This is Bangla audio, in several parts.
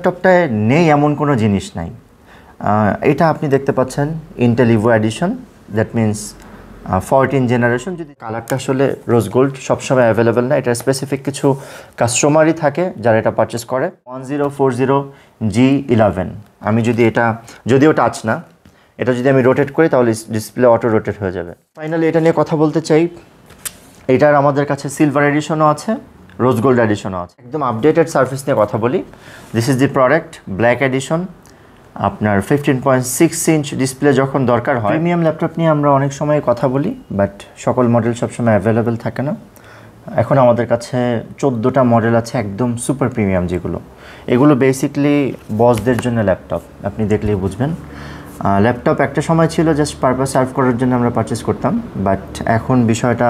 ল্যাপটপটায় নেই এমন কোনো জিনিস নাই। এটা আপনি দেখতে পাচ্ছেন Intel Ivo addition, that means 14 generation. যদি কালারটা আসলে রোজ গোল্ড সবসময় অ্যাভেলেবেল না, এটা স্পেসিফিক কিছু কাস্টমারই থাকে যারা এটা পারচেস করে। 1040G11 আমি যদি এটা, যদিও টাচ না, এটা যদি আমি রোটেট করি তাহলে ডিসপ্লে অটো রোটেট হয়ে যাবে। ফাইনালি এটা নিয়ে কথা বলতে চাই, এটার আমাদের কাছে সিলভার এডিশনও আছে, রোজ গোল্ড এডিশনও আছে। একদম আপডেটেড সার্ফেস নিয়ে কথা বলি। This is the product, black addition. আপনার 15.6 ইঞ্চ ডিসপ্লে যখন দরকার হয়। প্রিমিয়াম ল্যাপটপ নিয়ে আমরা অনেক সময় কথা বলি, বাট সকল মডেল সবসময় অ্যাভেলেবেল থাকে না। এখন আমাদের কাছে 14টা মডেল আছে একদম সুপার প্রিমিয়াম, যেগুলো এগুলো বেসিকলি বসদের জন্য ল্যাপটপ, আপনি দেখলেই বুঝবেন। ল্যাপটপ একটা সময় ছিল জাস্ট পারপাস সার্ভ করার জন্য আমরা পারচেস করতাম, বাট এখন বিষয়টা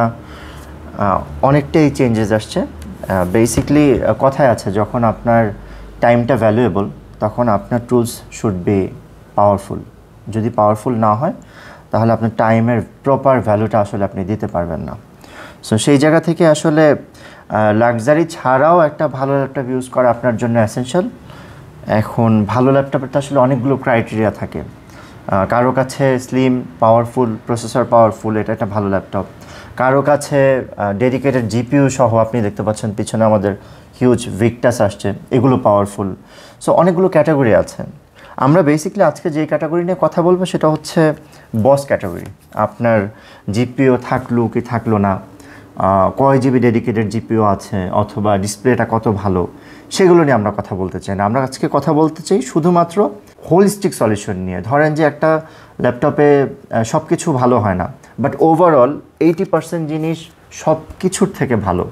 অনেকটাই চেঞ্জেস আসছে। বেসিকলি কথায় আছে, যখন আপনার টাইমটা ভ্যালুয়েবল তখন আপনার টুলস শুড বি পাওয়ারফুল। যদি পাওয়ারফুল না হয় তাহলে আপনার টাইমের প্রপার ভ্যালুটা আসলে আপনি দিতে পারবেন না। সো সেই জায়গা থেকে আসলে লাক্সারি ছাড়াও একটা ভালো ল্যাপটপ ইউজ করা আপনার জন্য এসেনশিয়াল। এখন ভালো ল্যাপটপের তো আসলে অনেকগুলো ক্রাইটেরিয়া থাকে। কারো কাছে স্লিম পাওয়ারফুল প্রসেসর পাওয়ারফুল, এটা একটা ভালো ল্যাপটপ। কারো কাছে ডেডিকেটেড জিপিইউ সহ, আপনি দেখতে পাচ্ছেন পিছনে আমাদের হিউজ ভিক্টাস আসছে, এগুলো পাওয়ারফুল। সো অনেকগুলো ক্যাটাগরি আছে। আমরা বেসিক্যালি আজকে যে ক্যাটাগরি নিয়ে কথা বলবো সেটা হচ্ছে বস ক্যাটাগরি। আপনার জিপিইউ থাকলো কি থাকলো না, কয় জিবি ডেডিকেটেড জিপিইউ আছে, অথবা ডিসপ্লেটা কত ভালো, সেগুলো নিয়ে আমরা কথা বলতে চাই না। আমরা আজকে কথা বলতে চাই শুধুমাত্র হোলিস্টিক সলিউশন নিয়ে। ধরেন যে একটা ল্যাপটপে সব কিছু ভালো হয় না, বাট ওভারঅল 80% জিনিস সব কিছুর থেকে ভালো।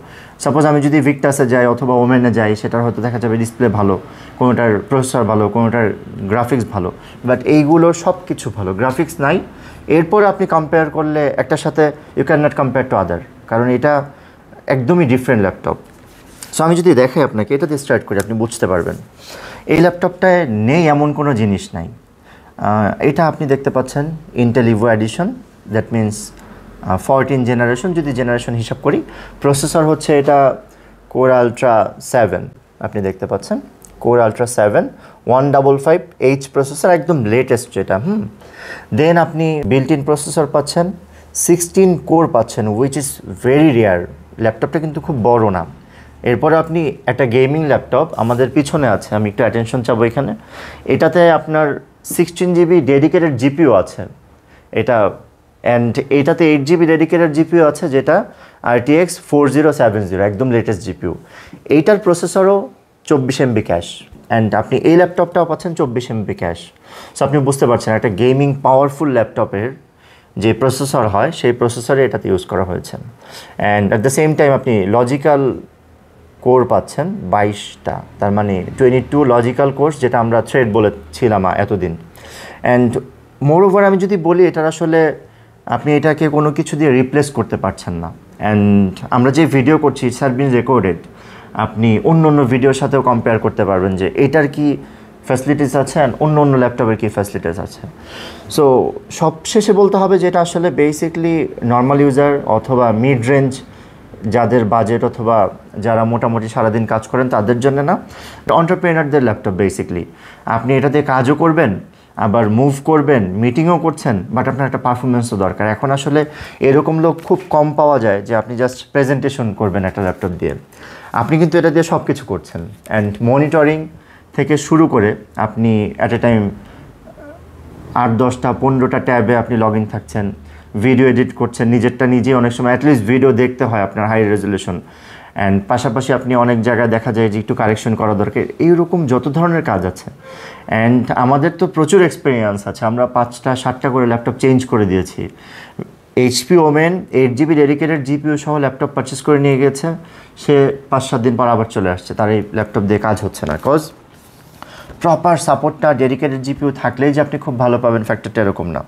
সাপোজ আমি যদি ভিক্টাসে যাই অথবা ওমেনে যাই, সেটার হয়তো দেখা যাবে ডিসপ্লে ভালো, কোনোটার প্রসেসর ভালো, কোনোটার গ্রাফিক্স ভালো, বাট এইগুলোর সব কিছু ভালো, গ্রাফিক্স নাই। এরপর আপনি কম্পেয়ার করলে একটার সাথে you can not compare to other, কারণ এটা একদমই ডিফারেন্ট ল্যাপটপ। সো আমি যদি দেখাই আপনাকে, এটা দিয়ে স্টার্ট করি, আপনি বুঝতে পারবেন। এই ল্যাপটপটায় নেই এমন কোনো জিনিস নাই। এটা আপনি দেখতে পাচ্ছেন Intel Ivo addition, that means 14 generation. যদি জেনারেশন হিসাব করি, প্রসেসর হচ্ছে এটা কোর আলট্রা 7, আপনি দেখতে পাচ্ছেন কোর আলট্রা 7 155H প্রসেসর, একদম লেটেস্ট যেটা। দেন আপনি বিল্ট ইন প্রসেসর পাচ্ছেন, 16 কোর পাচ্ছেন, উইচ ইজ ভেরি রেয়ার। ল্যাপটপটা কিন্তু খুব বড় না। এরপরে আপনি একটা গেমিং ল্যাপটপ আমাদের পিছনে আছে, আমি একটু অ্যাটেনশন চাবো এখানে। এটাতে আপনার 16 জিবি ডেডিকেটেড জিপিইউ আছে এটা, অ্যান্ড এইটাতে 8 জিবি ডেডিকেটেড জিপিইউ আছে, যেটা RTX 4070, একদম লেটেস্ট জিপিইউ। এইটার প্রসেসরও 24 MB ক্যাশ, অ্যান্ড আপনি এই ল্যাপটপটাও পাচ্ছেন 24 MB ক্যাশ। সো আপনি বুঝতে পারছেন একটা গেমিং পাওয়ারফুল ল্যাপটপের যে প্রসেসর হয়, সেই প্রসেসরে এটাতে ইউজ করা হয়েছে। And at the same time আপনি লজিক্যাল কোর পাচ্ছেন 22টা, তার মানে 22 লজিক্যাল কোর্স, যেটা আমরা থ্রেড বলেছিলাম এতদিন। অ্যান্ড মোর ওভার আমি যদি বলি, এটার আসলে আপনি এটাকে কোনো কিছু দিয়ে রিপ্লেস করতে পারছেন না। অ্যান্ড আমরা যে ভিডিও করছি, ইটস হ্যাজ বিন রেকর্ডেড, আপনি অন্য অন্য ভিডিওর সাথেও কম্পেয়ার করতে পারবেন যে এটার কি ফ্যাসিলিটিস আছে অ্যান্ড অন্য অন্য ল্যাপটপের কী ফ্যাসিলিটিস আছে। সো সবশেষে বলতে হবে যে এটা আসলে বেসিকলি নর্মাল ইউজার অথবা মিড রেঞ্জ, যাদের বাজেট অথবা যারা মোটামুটি সারাদিন কাজ করেন তাদের জন্য না, এন্টারপ্রেনারদের ল্যাপটপ। বেসিকলি আপনি এটা দিয়ে কাজও করবেন, আবার মুভ করবেন, মিটিংও করছেন, বাট আপনার একটা পারফরমেন্সও দরকার। এখন আসলে এরকম লোক খুব কম পাওয়া যায় যে আপনি জাস্ট প্রেজেন্টেশন করবেন একটা ল্যাপটপ দিয়ে। আপনি কিন্তু এটা দিয়ে সব কিছু করছেন, অ্যান্ড মনিটরিং থেকে শুরু করে আপনি অ্যাট এ টাইম 8-10টা 15টা ট্যাবে আপনি লগ ইন থাকছেন, ভিডিও এডিট করছেন নিজেরটা নিজেই। অনেক সময় অ্যাটলিস্ট ভিডিও দেখতে হয় আপনার হাই রেজলিউশন, অ্যান্ড পাশাপাশি আপনি অনেক জায়গায় দেখা যায় যে একটু কারেকশন করা দরকার। এইরকম যত ধরনের কাজ আছে, অ্যান্ড আমাদের তো প্রচুর এক্সপিরিয়েন্স আছে, আমরা 5টা 7টা করে ল্যাপটপ চেঞ্জ করে দিয়েছি। HP women 8 GB dedicated GPU সহ ল্যাপটপ পারচেস করে নিয়ে গেছে, সে 5-7 দিন পর আবার চলে আসছে, তার এই ল্যাপটপ দিয়ে কাজ হচ্ছে না। কজ প্রপার সাপোর্টটা ডেডিকেটেড জিপিইউ থাকলেই যে আপনি খুব ভালো পাবেন ফ্যাক্টরটা এরকম না।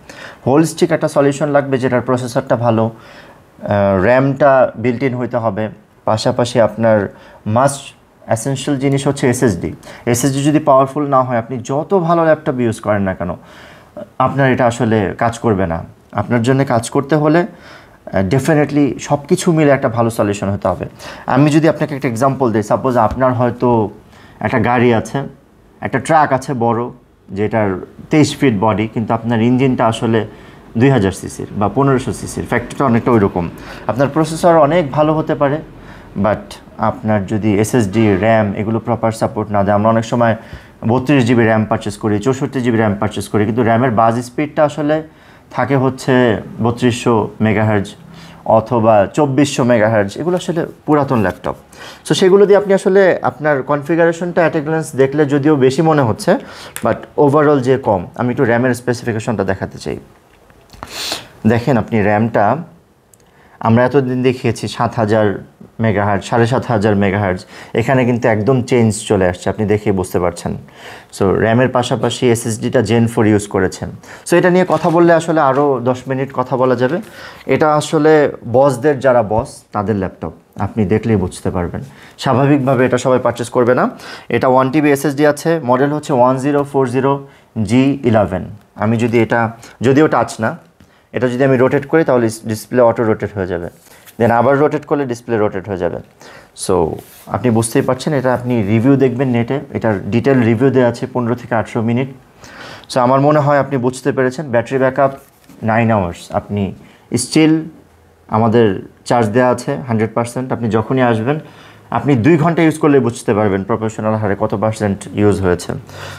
হোলস্টিক একটা সলিউশন লাগবে, যেটার প্রসেসরটা ভালো, র্যামটা বিল্ট ইন হইতে হবে, পাশাপাশি আপনার মাস্ট এসেনশিয়াল জিনিস হচ্ছে এসএসডি যদি পাওয়ারফুল না হয়, আপনি যত ভালো ল্যাপটপ ইউজ করেন না কেন, আপনার এটা আসলে কাজ করবে না। আপনার জন্য কাজ করতে হলে ডেফিনেটলি সব কিছু মিলে একটা ভালো সলিউশন হতে হবে। আমি যদি আপনাকে একটা এক্সাম্পল দিই, সাপোজ আপনার হয়তো একটা গাড়ি আছে, একটা ট্রাক আছে বড়, যেটার 23 ফিট বডি, কিন্তু আপনার ইঞ্জিনটা আসলে 2000 সিসির বা 1500 সিসির, ফ্যাক্টরিটা অনেকটা ওই রকম। আপনার প্রসেসর অনেক ভালো হতে পারে, বাট আপনার যদি এসএসডি, র্যাম এগুলো প্রপার সাপোর্ট না দেয়, আমরা অনেক সময় 32 জিবি র্যাম পারচেস করি, 64 জিবি র্যাম পারচেস করি, কিন্তু র্যামের বাজ স্পিডটা আসলে থাকে হচ্ছে 3200 মেগাহার্জ অথবা 2400 মেগাহার্জ, এগুলো আসলে পুরাতন ল্যাপটপ। সো সেগুলো দিয়ে আপনি আসলে আপনার কনফিগারেশনটা অ্যাট এ গ্ল্যান্স দেখলে যদিও বেশি মনে হচ্ছে, বাট ওভারঅল যে কম। আমি একটু র্যামের স্পেসিফিকেশনটা দেখাতে চাই। দেখেন আপনি র্যামটা আমরা এতদিন দেখিয়েছি 7000 মেগাহার্জ, 7500 মেগাহার্জ, এখানে কিন্তু একদম চেঞ্জ চলে আসছে, আপনি দেখে বুঝতে পারছেন। সো র্যামের পাশাপাশি এসএসডিটা Gen 4 ইউজ করেছেন। সো এটা নিয়ে কথা বললে আসলে আরও 10 মিনিট কথা বলা যাবে। এটা আসলে বসদের যারা বস তাদের ল্যাপটপ, আপনি দেখলেই বুঝতে পারবেন। স্বাভাবিকভাবে এটা সবাই পারচেস করবে না। এটা 1 TB এসএসডি আছে, মডেল হচ্ছে 1040G11। আমি যদি এটা, যদিও টাচ না, এটা যদি আমি রোটেট করি তাহলে ডিসপ্লে অটো রোটেট হয়ে যাবে, দেন আবার রোটেট করলে ডিসপ্লে রোটেট হয়ে যাবে। সো আপনি বুঝতেই পারছেন, এটা আপনি রিভিউ দেখবেন নেটে, এটার ডিটেল রিভিউ দেওয়া আছে 15 থেকে 18 মিনিট। সো আমার মনে হয় আপনি বুঝতে পেরেছেন। ব্যাটারি ব্যাকআপ 9 আওয়ার্স, আপনি স্টিল আমাদের চার্জ দেওয়া আছে 100%। আপনি যখনই আসবেন আপনি 2 ঘন্টা ইউজ করলে বুঝতে পারবেন প্রফেশনাল হারে কত পার্সেন্ট ইউজ হয়েছে।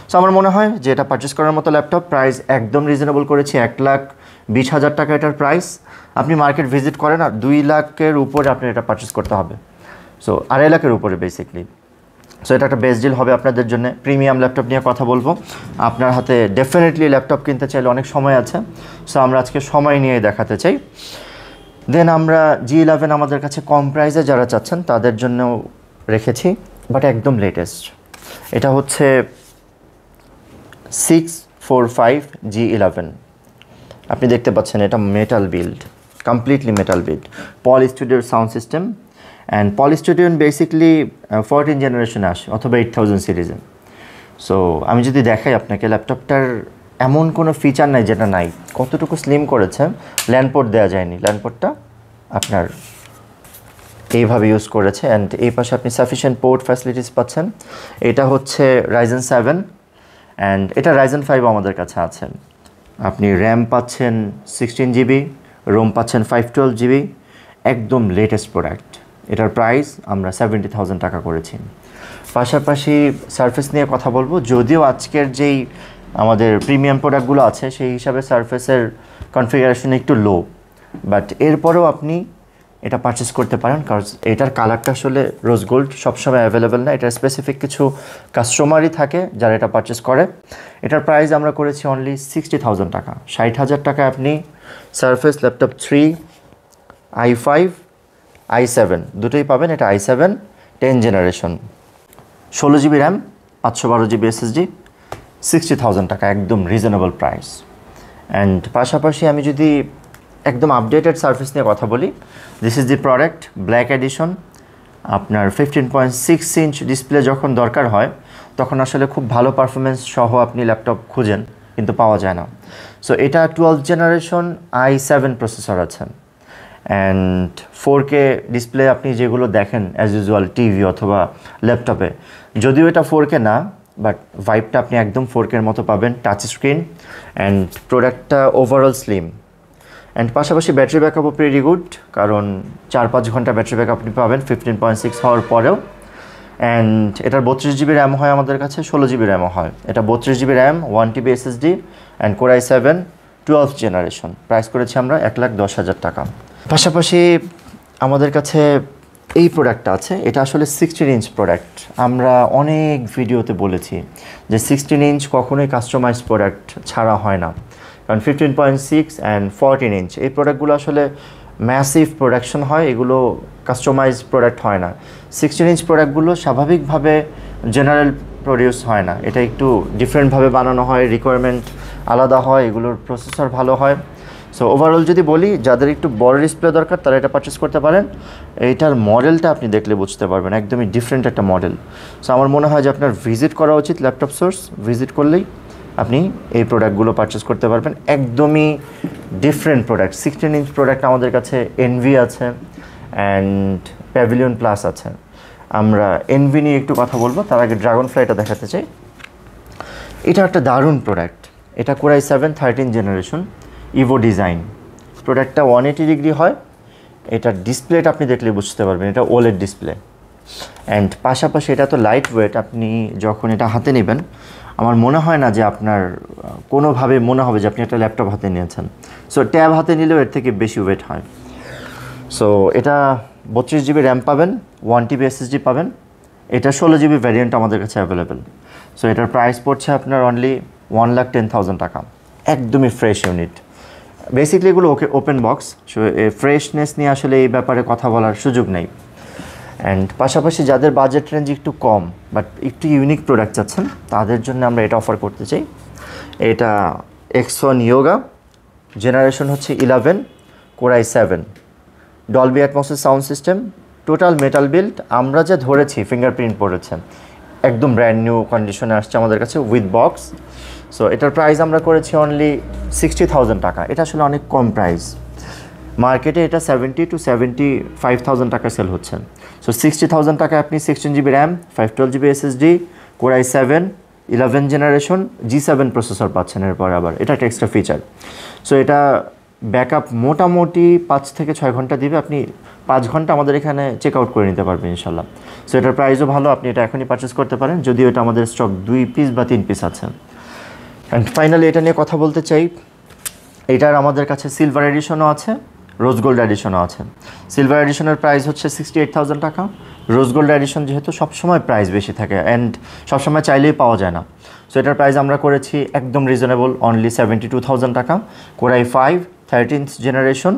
সো আমার মনে হয় যে এটা পারচেস করার মতো ল্যাপটপ। প্রাইস একদম রিজনেবল করেছি, 1,20,000 টাকা এটার প্রাইস। আপনি মার্কেট ভিজিট করেন আর 2 লাখের উপরে আপনি এটা পারচেস করতে হবে, সো 2.5 লাখের উপরে বেসিকলি। সো এটা একটা বেস্ট ডিল হবে আপনাদের জন্য। প্রিমিয়াম ল্যাপটপ নিয়ে কথা বলবো, আপনার হাতে ডেফিনেটলি ল্যাপটপ কিনতে চাইলে অনেক সময় আছে। সো আমরা আজকে সময় নিয়ে দেখাতে চাই। দেন আমরা G11 আমাদের কাছে কম প্রাইসে যারা চাচ্ছেন তাদের জন্য রেখেছি, বাট একদম লেটেস্ট। এটা হচ্ছে 645G11। আপনি দেখতে পাচ্ছেন এটা metal build, completely metal build, Paul স্টুডিওর sound system. And Paul studio basically 14 জেনারেশনে আসে অথবা 8000 সিরিজে। সো আমি যদি দেখাই আপনাকে, ল্যাপটপটার এমন কোনো ফিচার নাই যেটা নাই। কতটুকু স্লিম করেছে, ল্যান্ডপোর্ট দেওয়া যায়নি, ল্যান্ডপোর্টটা আপনার এইভাবে ইউজ করেছে। অ্যান্ড এই পাশে আপনি সাফিসিয়েন্ট পোর্ট ফ্যাসিলিটিস পাচ্ছেন। এটা হচ্ছে Ryzen 7 অ্যান্ড এটা Ryzen 5 আমাদের কাছে আছে। আপনি র্যাম পাচ্ছেন 16 জিবি, রোম পাচ্ছেন 512 জিবি, একদম লেটেস্ট প্রোডাক্ট। এটার প্রাইস আমরা 70,000 টাকা করেছি। পাশাপাশি সারফেস নিয়ে কথা বলবো, যদিও আজকের যেই আমাদের প্রিমিয়াম প্রোডাক্টগুলো আছে সেই হিসাবে সারফেসের কনফিগারেশন একটু লো, বাট এরপরেও আপনি এটা পারচেস করতে পারেন, কারণ এটার কালারটা আসলে রোজ গোল্ড, সবসময় অ্যাভেলেবেল না, এটার স্পেসিফিক কিছু কাস্টমারই থাকে যারা এটা পারচেস করে। এটার প্রাইস আমরা করেছি অনলি 60,000 টাকা। 60,000 টাকায় আপনি সারফেস ল্যাপটপ 3, i5, i7 দুটোই পাবেন। এটা i7 10 generation, 16 GB RAM, 512 GB SSD, 60,000 টাকা, একদম রিজনেবল প্রাইস। অ্যান্ড পাশাপাশি আমি যদি একদম আপডেটেড সার্ফেস নিয়ে কথা বলি, this is the product black addition. আপনার 15.6 ইঞ্চ ডিসপ্লে যখন দরকার হয় তখন আসলে খুব ভালো পারফরমেন্স সহ আপনি ল্যাপটপ খুঁজেন, কিন্তু পাওয়া যায় না। সো এটা 12 জেনারেশন i7 প্রসেসর আছে। অ্যান্ড 4K ডিসপ্লে আপনি যেগুলো দেখেন অ্যাজ ইউজুয়াল টিভি অথবা ল্যাপটপে, যদিও এটা 4K না, বাট ভাইবটা আপনি একদম 4K-র মতো পাবেন, টাচ স্ক্রিন। অ্যান্ড প্রোডাক্টটা ওভারঅল স্লিম। অ্যান্ড পাশাপাশি ব্যাটারি ব্যাকআপও প্রিটি গুড, কারণ 4-5 ঘন্টা ব্যাটারি ব্যাকআপ আপনি পাবেন 15.6 হওয়ার পরেও। অ্যান্ড এটার 32 জিবি র্যাম হয় আমাদের কাছে, 16 জিবি র্যামও হয়। এটা 32 GB RAM, 1 TB SSD and Core i7 12th generation. Price করেছি আমরা 1,10,000 টাকা। পাশাপাশি আমাদের কাছে এই প্রোডাক্টটা আছে, এটা আসলে 16 ইঞ্চ প্রোডাক্ট। আমরা অনেক ভিডিওতে বলেছি যে 16 ইঞ্চ কখনোই কাস্টমাইজ প্রোডাক্ট ছাড়া হয় না, কারণ 15.6 অ্যান্ড 14 ইঞ্চ এই প্রোডাক্টগুলো আসলে ম্যাসিভ প্রোডাকশন হয়, এগুলো কাস্টমাইজ প্রোডাক্ট হয় না। 16 ইঞ্চ প্রোডাক্টগুলো স্বাভাবিকভাবে জেনারেল প্রডিউস হয় না, এটা একটু ডিফারেন্টভাবে বানানো হয়, রিকোয়ারমেন্ট আলাদা হয়, এগুলোর প্রসেসর ভালো হয়। সো ওভারঅল যদি বলি, যাদের একটু বড় ডিসপ্লে দরকার তারা এটা পারচেস করতে পারেন। এইটার মডেলটা আপনি দেখলে বুঝতে পারবেন, একদমই ডিফারেন্ট একটা মডেল। সো আমার মনে হয় যে আপনার ভিজিট করা উচিত ল্যাপটপ সোর্স, ভিজিট করলেই আপনি এই প্রোডাক্টগুলো পারচেস করতে পারবেন। একদমই ডিফারেন্ট প্রোডাক্ট। 16 ইঞ্চ প্রোডাক্ট আমাদের কাছে এনভি আছে অ্যান্ড প্যাভিলিয়ন প্লাস আছে। আমরা এনভি নিয়ে একটু কথা বলবো, তার আগে ড্রাগন ফ্লাইটা দেখাতে চাই। এটা একটা দারুণ প্রোডাক্ট। এটা Core i7 13 generation Ivo design. প্রোডাক্টটা 180 ডিগ্রি হয়। এটার ডিসপ্লেটা আপনি দেখলে বুঝতে পারবেন, এটা ওলেড ডিসপ্লে। অ্যান্ড পাশাপাশি এটা তো লাইট ওয়েট, আপনি যখন এটা হাতে নেবেন আমার মনে হয় না যে আপনার কোনোভাবে মনে হবে যে আপনি একটা ল্যাপটপ হাতে নিয়েছেন। সো ট্যাব হাতে নিলেও এর থেকে বেশি ওয়েট হয়। সো এটা 32 জিবি র্যাম পাবেন, 1 টিবি SSD পাবেন। এটা 16 জিবি ভ্যারিয়েন্ট আমাদের কাছে অ্যাভেলেবেল। সো এটার প্রাইস পড়ছে আপনার অনলি 1,10,000 টাকা। একদমই ফ্রেশ ইউনিট। বেসিক্যালি এগুলো ওপেন বক্স, সো ফ্রেশনেস নিয়ে আসলে এই ব্যাপারে কথা বলার সুযোগ নেই। অ্যান্ড পাশাপাশি যাদের বাজেট রেঞ্জ একটু কম বাট একটু ইউনিক প্রোডাক্ট চাচ্ছেন তাদের জন্য আমরা এটা অফার করতে চাই। এটা X1 Yoga জেনারেশন হচ্ছে 11, Core i7, ডলবি অ্যাটমসের sound system, total metal build. আমরা যা ধরেছি ফিঙ্গারপ্রিন্ট পড়েছে, একদম ব্র্যান্ড নিউ কন্ডিশনে আসছে আমাদের কাছে উইথ বক্স। সো এটার প্রাইস আমরা করেছি অনলি 60,000 টাকা। এটা আসলে অনেক কম প্রাইস। মার্কেটে এটা 70 to 75,000 টাকা সেল হচ্ছে। সো 60,000 টাকায় আপনি 16 GB RAM, 512 GB SSD, Core i7 11 generation G7 processor পাচ্ছেন। এরপর আবার এটা একটা এক্সট্রা ফিচার। সো এটা ব্যাকআপ মোটামুটি 5 থেকে 6 ঘন্টা দিবে। আপনি 5 ঘন্টা আমাদের এখানে চেক আউট করে নিতে পারবেন ইনশাল্লাহ। সো এটার প্রাইসও ভালো, আপনি এটা এখনই পারচেস করতে পারেন, যদিও এটা আমাদের স্টক 2 পিস বা 3 পিস আছে। অ্যান্ড ফাইনালি এটা নিয়ে কথা বলতে চাই, এটার আমাদের কাছে সিলভার এডিশনও আছে, রোজ গোল্ড এডিশনও আছে। সিলভার এডিশনের প্রাইস হচ্ছে 68,000 টাকা। রোজ গোল্ড এডিশন যেহেতু সবসময় প্রাইস বেশি থাকে অ্যান্ড সবসময় চাইলেই পাওয়া যায় না, সো এটার প্রাইস আমরা করেছি একদম রিজনেবল, অনলি 72,000 টাকা। Core i5 13th generation,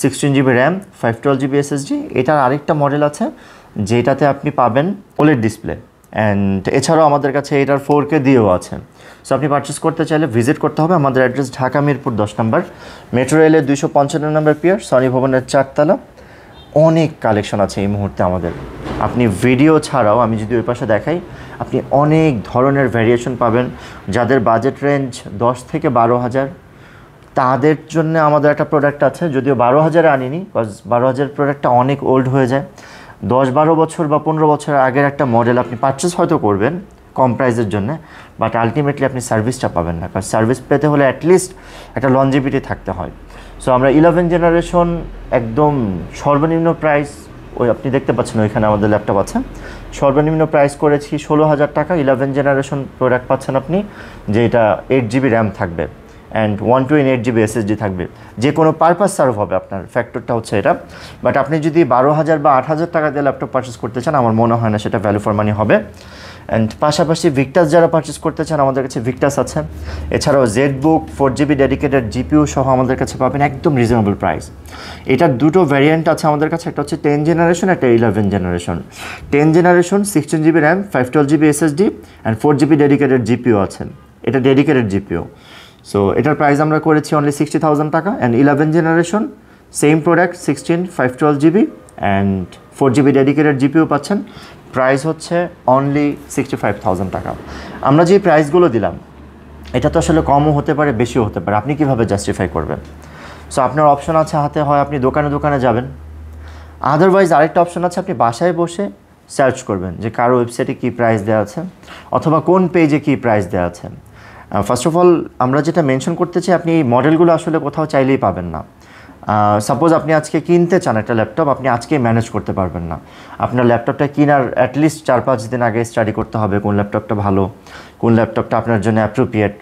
16 GB RAM, 512 GB SSD। এটার আরেকটা মডেল আছে যেটাতে আপনি পাবেন ওলেড ডিসপ্লে, অ্যান্ড এছাড়াও আমাদের কাছে এটার 4K দিয়েও আছে। সো আপনি পারচেস করতে চাইলে ভিজিট করতে হবে। আমাদের অ্যাড্রেস ঢাকা মিরপুর 10 নম্বর, মেট্রো রেলের 255 নম্বর পিয়ার, সনি ভবনের 4 তলা। অনেক কালেকশন আছে এই মুহূর্তে আমাদের। আপনি ভিডিও ছাড়াও আমি যদি ওই পাশে দেখাই, আপনি অনেক ধরনের ভ্যারিয়েশন পাবেন। যাদের বাজেট রেঞ্জ 10 থেকে 12,000 তাদের জন্য আমাদের একটা প্রোডাক্ট আছে, যদিও 12,000-এ আনিনি, বিকজ 12,000 প্রোডাক্টটা অনেক ওল্ড হয়ে যায়। 10-12 বছর বা 15 বছর আগের একটা মডেল আপনি পারচেস হয়তো করবেন কম প্রাইসের জন্য, বাট আলটিমেটলি আপনি সার্ভিসটা পাবেন না, কারণ সার্ভিস পেতে হলে অ্যাটলিস্ট একটা লনজিভিটি থাকতে হয়। সো আমরা 11 জেনারেশন একদম সর্বনিম্ন প্রাইস, ওই আপনি দেখতে পাচ্ছেন ওইখানে আমাদের ল্যাপটপ আছে, সর্বনিম্ন প্রাইস করেছি 16,000 টাকা। 11 জেনারেশন প্রোডাক্ট পাচ্ছেন আপনি, যে এটা 8 জিবি র্যাম থাকবে অ্যান্ড 128 জিবি SSD থাকবে। যে কোনো পারপাস সার্ভ হবে আপনার, ফ্যাক্টরটা হচ্ছে এটা। বাট আপনি যদি 12,000 বা 8,000 টাকা দিয়ে ল্যাপটপ পারচেস করতে চান, আমার মনে হয় না সেটা ভ্যালু ফর মানি হবে। অ্যান্ড পাশাপাশি ভিক্টাস যারা পারচেস করতে চান, আমাদের কাছে ভিক্টাস আছে। এছাড়াও জেডবুক 4 জিবি ডেডিকেটেড GPU সহ আমাদের কাছে পাবেন একদম রিজনেবল প্রাইস। এটার দুটো ভ্যারিয়েন্ট আছে আমাদের কাছে, একটা হচ্ছে 10 জেনারেশন, একটা 11 generation. 10 generation 16 GB RAM, 512 GB SSD and 4 GB dedicated GPU আছে। এটা ডেডিকেটেড GPU। সো এটার প্রাইস আমরা করেছি অনলি 60,000 টাকা। And 11 generation same product, 16, 512 GB and 4 GB dedicated GPU পাচ্ছেন। প্রাইস হচ্ছে অনলি 65,000 টাকা। আমরা যে প্রাইসগুলো দিলাম এটা তো আসলে কমও হতে পারে, বেশিও হতে পারে, আপনি কীভাবে জাস্টিফাই করবেন? সো আপনার অপশন আছে হাতে, হয় আপনি দোকানে দোকানে যাবেন, আদারওয়াইজ আরেকটা অপশন আছে আপনি বাসায় বসে সার্চ করবেন যে কারো ওয়েবসাইটে কী প্রাইস দেওয়া আছে অথবা কোন পেজে কী প্রাইস দেওয়া আছে। ফার্স্ট অফ অল আমরা যেটা মেনশন করতে চাই, আপনি এই মডেলগুলো আসলে কোথাও চাইলেই পাবেন না। সাপোজ আপনি আজকে কিনতে চান একটা ল্যাপটপ, আপনি আজকে ম্যানেজ করতে পারবেন না। আপনার ল্যাপটপটা কেনার অ্যাটলিস্ট 4-5 দিন আগে স্টাডি করতে হবে কোন ল্যাপটপটা ভালো, কোন ল্যাপটপটা আপনার জন্য অ্যাপ্রোপ্রিয়েট।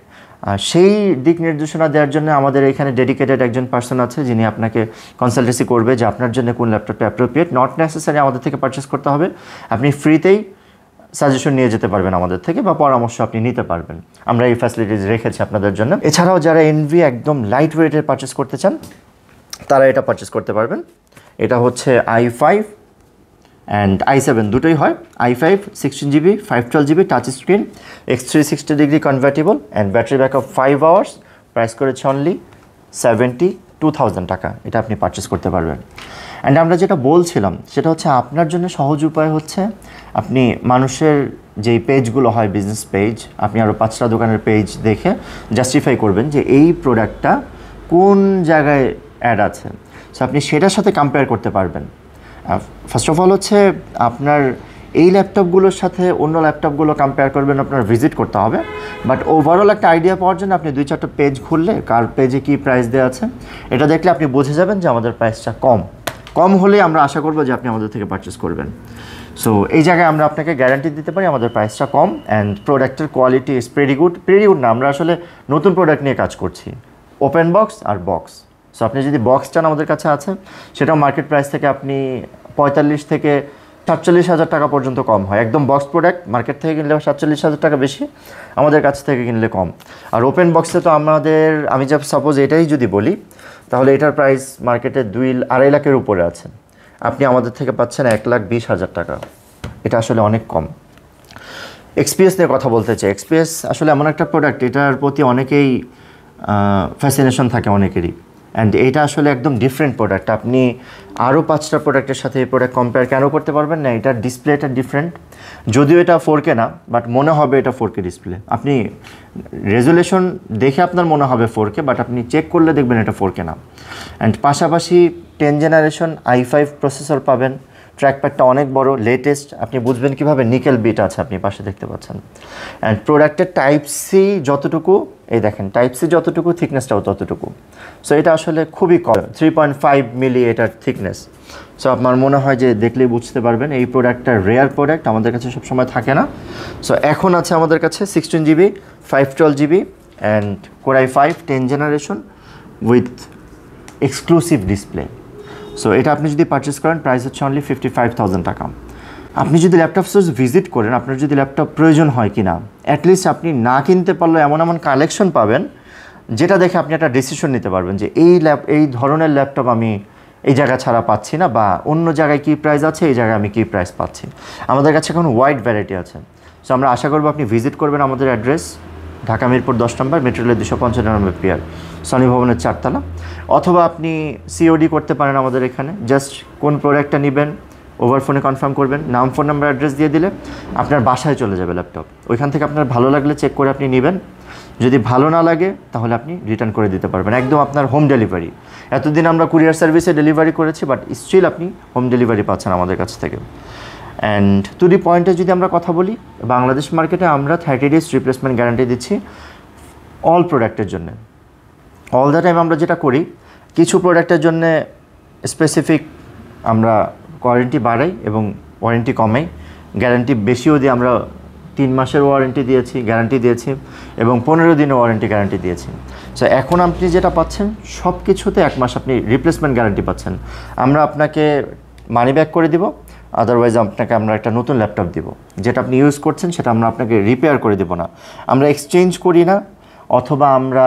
সেই দিক নির্দেশনা দেওয়ার জন্য আমাদের এখানে ডেডিকেটেড একজন পার্সন আছে যিনি আপনাকে কনসালটেন্সি করবে যে আপনার জন্য কোন ল্যাপটপটা অ্যাপ্রোপ্রিয়েট। নট নেসেসারি আমাদের থেকে পারচেস করতে হবে, আপনি ফ্রিতেই সাজেশন নিয়ে যেতে পারবেন আমাদের থেকে, বা পরামর্শ আপনি নিতে পারবেন। আমরা এই ফ্যাসিলিটিস রেখেছি আপনাদের জন্য। এছাড়াও যারা এনভি একদম লাইট ওয়েটের পারচেস করতে চান তারা এটা পারচেস করতে পারবেন। এটা হচ্ছে i5 অ্যান্ড i7 দুটোই হয়। i5 16 GB, 512 GB, touch screen, X360 degree convertible and battery backup 5 hours. Price করেছে অনলি 72,000 টাকা। এটা আপনি পারচেস করতে পারবেন। অ্যান্ড আমরা যেটা বলছিলাম সেটা হচ্ছে আপনার জন্য সহজ উপায় হচ্ছে আপনি মানুষের যেই পেজগুলো হয় বিজনেস পেজ, আপনি আরও 5টা দোকানের পেজ দেখে জাস্টিফাই করবেন যে এই প্রোডাক্টটা কোন জায়গায় অ্যাড আছে। সো আপনি সেটার সাথে কম্পেয়ার করতে পারবেন। ফার্স্ট অফ অল হচ্ছে আপনার এই ল্যাপটপগুলোর সাথে অন্য ল্যাপটপগুলো কম্পেয়ার করবেন, আপনার ভিজিট করতে হবে। বাট ওভারঅল একটা আইডিয়া পাওয়ার জন্য আপনি 2-4টা পেজ খুললে কার পেজে কী প্রাইস দেওয়া আছে এটা দেখলে আপনি বুঝে যাবেন যে আমাদের প্রাইসটা কম হলেই আমরা আশা করবো যে আপনি আমাদের থেকে পারচেস করবেন। সো এই জায়গায় আমরা আপনাকে গ্যারান্টি দিতে পারি আমাদের প্রাইসটা কম অ্যান্ড প্রোডাক্টের কোয়ালিটি ইজ প্রেটি গুড না, আমরা আসলে নতুন প্রোডাক্ট নিয়ে কাজ করছি, ওপেন বক্স আর বক্স। সো আপনি যদি বক্স চান আমাদের কাছে আছে, সেটাও মার্কেট প্রাইস থেকে আপনি 45 থেকে 47,000 টাকা পর্যন্ত কম হয়। একদম বক্স প্রোডাক্ট মার্কেট থেকে কিনলে 47,000 টাকা বেশি, আমাদের কাছ থেকে কিনলে কম। আর ওপেন বক্সে তো আমি সাপোজ এটাই যদি বলি, তাহলে এটার প্রাইস মার্কেটে 2-2.5 লাখের উপরে আছে, আপনি আমাদের থেকে পাচ্ছেন 1,20,000 টাকা। এটা আসলে অনেক কম। এক্সপিএস নিয়ে কথা বলতে চাই। এক্সপিএস আসলে এমন একটা প্রোডাক্ট, এটার প্রতি অনেকেই ফ্যাসিনেশন থাকে অনেকেরই, অ্যান্ড এটা আসলে একদম ডিফারেন্ট প্রোডাক্ট। আপনি আরও 5টা প্রোডাক্টের সাথে এই প্রোডাক্ট কম্পেয়ার কেন করতে পারবেন না? এটার ডিসপ্লেটা ডিফারেন্ট, যদিও এটা 4K না, বাট মনে হবে এটা 4K ডিসপ্লে। আপনি রেজুলেশন দেখে আপনার মনে হবে 4K, বাট আপনি চেক করলে দেখবেন এটা 4K না। অ্যান্ড পাশাপাশি 10 জেনারেশন i5 প্রসেসর পাবেন, ট্র্যাকপ্যাডটা অনেক বড়, লেটেস্ট। আপনি বুঝবেন কীভাবে, নিকেল বিট আছে, আপনি পাশে দেখতে পাচ্ছেন। অ্যান্ড প্রোডাক্টের টাইপ সি যতটুকু, এই দেখেন টাইপ সি যতটুকু, থিকনেসটাও ততটুকু। সো এটা আসলে খুবই কম, 3.5 মিলি এটার থিকনেস। সো আপনার মনে হয় যে দেখলেই বুঝতে পারবেন এই প্রোডাক্টটা রেয়ার প্রোডাক্ট, আমাদের কাছে সবসময় থাকে না। সো এখন আছে আমাদের কাছে 16GB 512GB and Core i5 10 generation with exclusive display. So এটা আপনি যদি পারচেস করেন, প্রাইস হচ্ছে অনলি 55,000 টাকা। আপনি যদি ল্যাপটপ স্টোর ভিজিট করেন, আপনার যদি ল্যাপটপ প্রয়োজন হয় কি না, অ্যাটলিস্ট আপনি না কিনতে পারলেও এমন কালেকশন পাবেন যেটা দেখে আপনি একটা ডিসিশন নিতে পারবেন যে এই ধরনের ল্যাপটপ আমি এই জায়গা ছাড়া পাচ্ছি না, বা অন্য জায়গায় কী প্রাইস আছে, এই জায়গায় আমি কী প্রাইস পাচ্ছি। আমাদের কাছে এখন ওয়াইড ভ্যারাইটি আছে। সো আমরা আশা করবো আপনি ভিজিট করবেন। আমাদের অ্যাড্রেস ঢাকা মিরপুর 10 নম্বর, মেট্রো রেলের 295 পিয়ার, সনি ভবনের 4 তলা। অথবা আপনি সিওডি করতে পারেন আমাদের এখানে। জাস্ট কোন প্রোডাক্টটা নেবেন ওভার ফোনে কনফার্ম করবেন, নাম, ফোন নাম্বার, অ্যাড্রেস দিয়ে দিলে আপনার বাসায় চলে যাবে ল্যাপটপ। ওইখান থেকে আপনার ভালো লাগলে চেক করে আপনি নেবেন, যদি ভালো না লাগে তাহলে আপনি রিটার্ন করে দিতে পারবেন, একদম আপনার হোম ডেলিভারি। এতদিন আমরা কুরিয়ার সার্ভিসে ডেলিভারি করেছি, বাট স্টিল আপনি হোম ডেলিভারি পাচ্ছেন আমাদের কাছ থেকে। অ্যান্ড টু দি পয়েন্টে যদি আমরা কথা বলি, বাংলাদেশ মার্কেটে আমরা 30 ডেজ রিপ্লেসমেন্ট গ্যারান্টি দিচ্ছি অল প্রোডাক্টের জন্য। অল দ্য টাইম আমরা যেটা করি, কিছু প্রোডাক্টের জন্য স্পেসিফিক আমরা ওয়ারেন্টি বাড়াই এবং ওয়ারেন্টি কমাই, গ্যারান্টি বেশিও দিই। আমরা 3 মাসের ওয়ারেন্টি দিয়েছি, গ্যারান্টি দিয়েছি, এবং 15 দিনের ওয়ারেন্টি গ্যারান্টি দিয়েছি। সো এখন আপনি যেটা পাচ্ছেন, সব কিছুতে 1 মাস আপনি রিপ্লেসমেন্ট গ্যারান্টি পাচ্ছেন। আমরা আপনাকে মানি ব্যাক করে দিব, আদারওয়াইজ আপনাকে আমরা একটা নতুন ল্যাপটপ দিব, যেটা আপনি ইউজ করছেন সেটা আমরা আপনাকে রিপেয়ার করে দেবো না, আমরা এক্সচেঞ্জ করি না। অথবা আমরা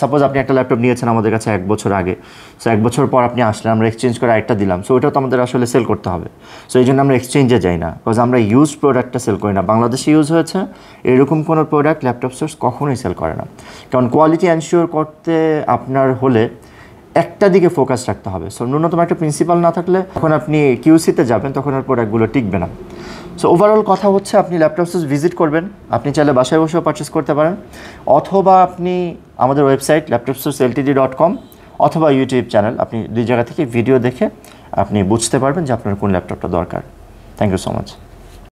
সাপোজ আপনি একটা ল্যাপটপ নিয়েছেন আমাদের কাছে 1 বছর আগে, সো 1 বছর পর আপনি আসলে আমরা এক্সচেঞ্জ করে আরেকটা দিলাম, সো ওটাও তো আমাদের আসলে সেল করতে হবে। সো এই জন্য আমরা এক্সচেঞ্জে যাই না, বিকজ আমরা ইউজ প্রোডাক্টটা সেল করি না। বাংলাদেশে ইউজ হয়েছে এরকম কোনো প্রোডাক্ট ল্যাপটপ সোর্স কখনোই সেল করে না, কারণ কোয়ালিটি এনশিওর করতে আপনার হলে একটা দিকে ফোকাস রাখতে হবে। সো ন্যূনতম একটা প্রিন্সিপাল না থাকলে যখন আপনি কিউসিতে যাবেন তখন আর প্রোডাক্টগুলো টিকবে না। সো ওভারঅল কথা হচ্ছে, আপনি ল্যাপটপ স্টোর ভিজিট করবেন, আপনি চাইলে বাসায় বসেও পারচেস করতে পারেন, অথবা আপনি আমাদের ওয়েবসাইট laptopsourceltd.com অথবা ইউটিউব চ্যানেল, আপনি 2 জায়গা থেকে ভিডিও দেখে আপনি বুঝতে পারবেন যে আপনার কোন ল্যাপটপটা দরকার। Thank you so much.